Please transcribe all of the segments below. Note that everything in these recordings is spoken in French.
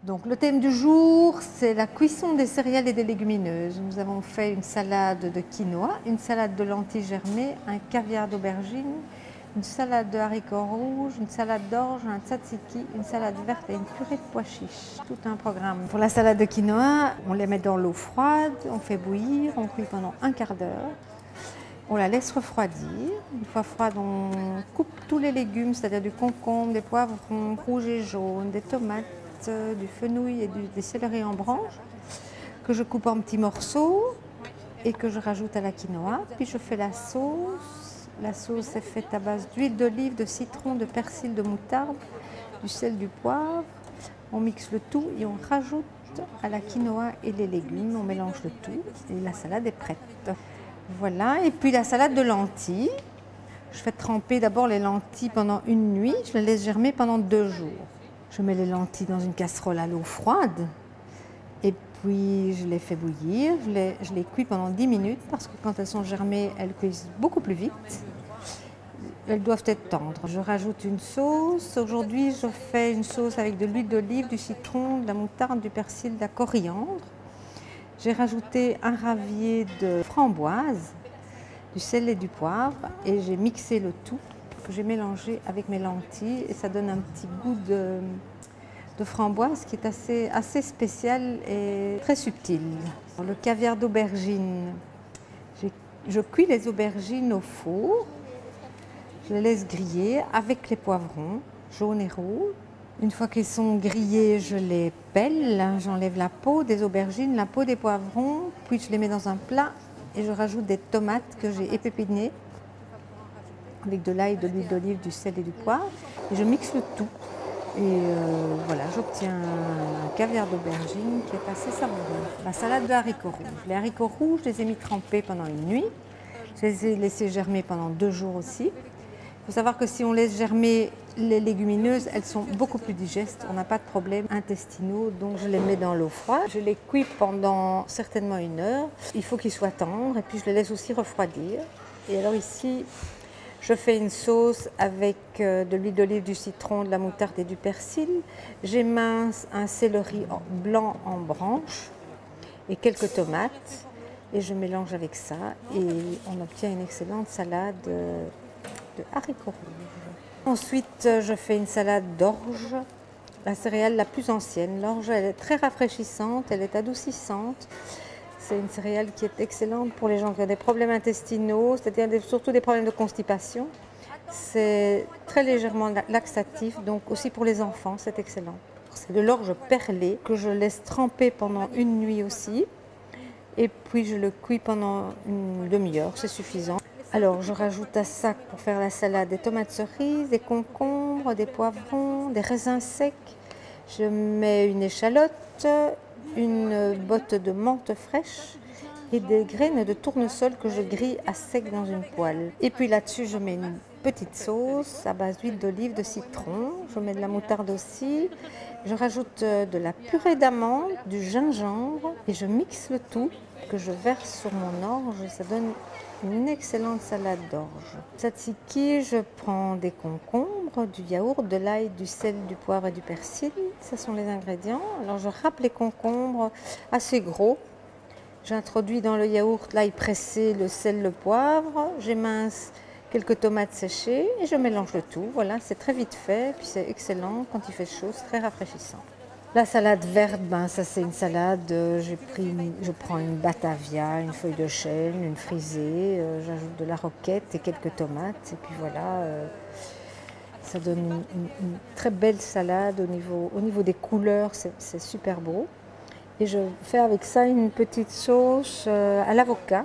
Donc le thème du jour, c'est la cuisson des céréales et des légumineuses. Nous avons fait une salade de quinoa, une salade de lentilles germées, un caviar d'aubergine, une salade de haricots rouges, une salade d'orge, un tzatziki, une salade verte et une purée de pois chiches. Tout un programme. Pour la salade de quinoa, on les met dans l'eau froide, on fait bouillir, on cuit pendant un quart d'heure. On la laisse refroidir. Une fois froide, on coupe tous les légumes, c'est-à-dire du concombre, des poivrons rouges et jaunes, des tomates, du fenouil et des céleris en branches que je coupe en petits morceaux et que je rajoute à la quinoa. Puis je fais la sauce. La sauce est faite à base d'huile d'olive, de citron, de persil, de moutarde, du sel, du poivre. On mixe le tout et on rajoute à la quinoa et les légumes. On mélange le tout et la salade est prête. Voilà, et puis la salade de lentilles. Je fais tremper d'abord les lentilles pendant une nuit. Je les laisse germer pendant 2 jours. Je mets les lentilles dans une casserole à l'eau froide et puis je les fais bouillir. Je les cuis pendant 10 minutes parce que quand elles sont germées, elles cuisent beaucoup plus vite. Elles doivent être tendres. Je rajoute une sauce. Aujourd'hui, je fais une sauce avec de l'huile d'olive, du citron, de la moutarde, du persil, de la coriandre. J'ai rajouté un ravier de framboise, du sel et du poivre et j'ai mixé le tout que j'ai mélangé avec mes lentilles et ça donne un petit goût de framboise qui est assez spécial et très subtil. Le caviar d'aubergine, je cuis les aubergines au four, je les laisse griller avec les poivrons jaunes et rouges. Une fois qu'ils sont grillés, je les pèle, j'enlève la peau des aubergines, la peau des poivrons, puis je les mets dans un plat et je rajoute des tomates que j'ai épépinées avec de l'ail, de l'huile d'olive, du sel et du poivre. Et je mixe le tout. Et voilà, j'obtiens un caviar d'aubergine qui est assez savoureux. La salade de haricots rouges. Les haricots rouges, je les ai mis trempés pendant une nuit. Je les ai laissés germer pendant 2 jours aussi. Il faut savoir que si on laisse germer les légumineuses, elles sont beaucoup plus digestes. On n'a pas de problèmes intestinaux, donc je les mets dans l'eau froide. Je les cuis pendant certainement 1 heure. Il faut qu'ils soient tendres et puis je les laisse aussi refroidir. Et alors ici, je fais une sauce avec de l'huile d'olive, du citron, de la moutarde et du persil. J'émince un céleri blanc en branches et quelques tomates. Et je mélange avec ça et on obtient une excellente salade de haricots rouges. Ensuite, je fais une salade d'orge, la céréale la plus ancienne. L'orge, elle est très rafraîchissante, elle est adoucissante. C'est une céréale qui est excellente pour les gens qui ont des problèmes intestinaux, c'est-à-dire surtout des problèmes de constipation. C'est très légèrement laxatif, donc aussi pour les enfants, c'est excellent. C'est de l'orge perlée que je laisse tremper pendant 1 nuit aussi. Et puis je le cuis pendant une demi-heure, c'est suffisant. Alors je rajoute à ça, pour faire la salade, des tomates cerises, des concombres, des poivrons, des raisins secs. Je mets une échalote, une botte de menthe fraîche et des graines de tournesol que je grille à sec dans une poêle. Et puis là-dessus, je mets une petite sauce à base d'huile d'olive, de citron. Je mets de la moutarde aussi. Je rajoute de la purée d'amande, du gingembre et je mixe le tout que je verse sur mon orge. Ça donne une excellente salade d'orge. Tzatziki, je prends des concombres, du yaourt, de l'ail, du sel, du poivre et du persil. Ce sont les ingrédients. Alors je râpe les concombres assez gros. J'introduis dans le yaourt l'ail pressé, le sel, le poivre. J'émince quelques tomates séchées et je mélange le tout. Voilà, c'est très vite fait, puis c'est excellent quand il fait chaud, c'est très rafraîchissant. La salade verte, ça c'est une salade, je prends une batavia, une feuille de chêne, une frisée, j'ajoute de la roquette et quelques tomates et puis voilà, ça donne une très belle salade au niveau des couleurs, c'est super beau. Et je fais avec ça une petite sauce à l'avocat.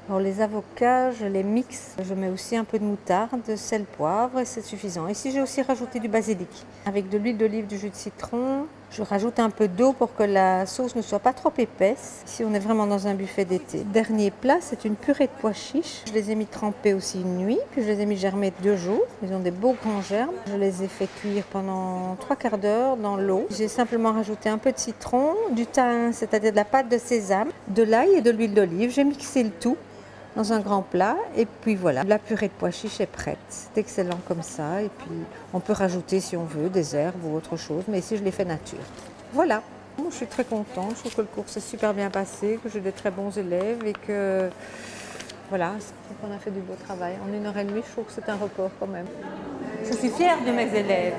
Alors les avocats, je les mixe, je mets aussi un peu de moutarde, sel, poivre et c'est suffisant. Ici j'ai aussi rajouté du basilic. Avec de l'huile d'olive, du jus de citron, je rajoute un peu d'eau pour que la sauce ne soit pas trop épaisse. Ici on est vraiment dans un buffet d'été. Dernier plat, c'est une purée de pois chiches. Je les ai mis trempés aussi 1 nuit, puis je les ai mis germer 2 jours. Ils ont des beaux grands germes. Je les ai fait cuire pendant 3 quarts d'heure dans l'eau. J'ai simplement rajouté un peu de citron, du thym, c'est-à-dire de la pâte de sésame, de l'ail et de l'huile d'olive. J'ai mixé le tout dans un grand plat et puis voilà, la purée de pois chiches est prête. C'est excellent comme ça et puis on peut rajouter si on veut des herbes ou autre chose, mais ici je l'ai fait nature. Voilà, moi, je suis très contente, je trouve que le cours s'est super bien passé, que j'ai des très bons élèves et que voilà, on a fait du beau travail. En 1 heure et demie, je trouve que c'est un record quand même. Je suis fière de mes élèves.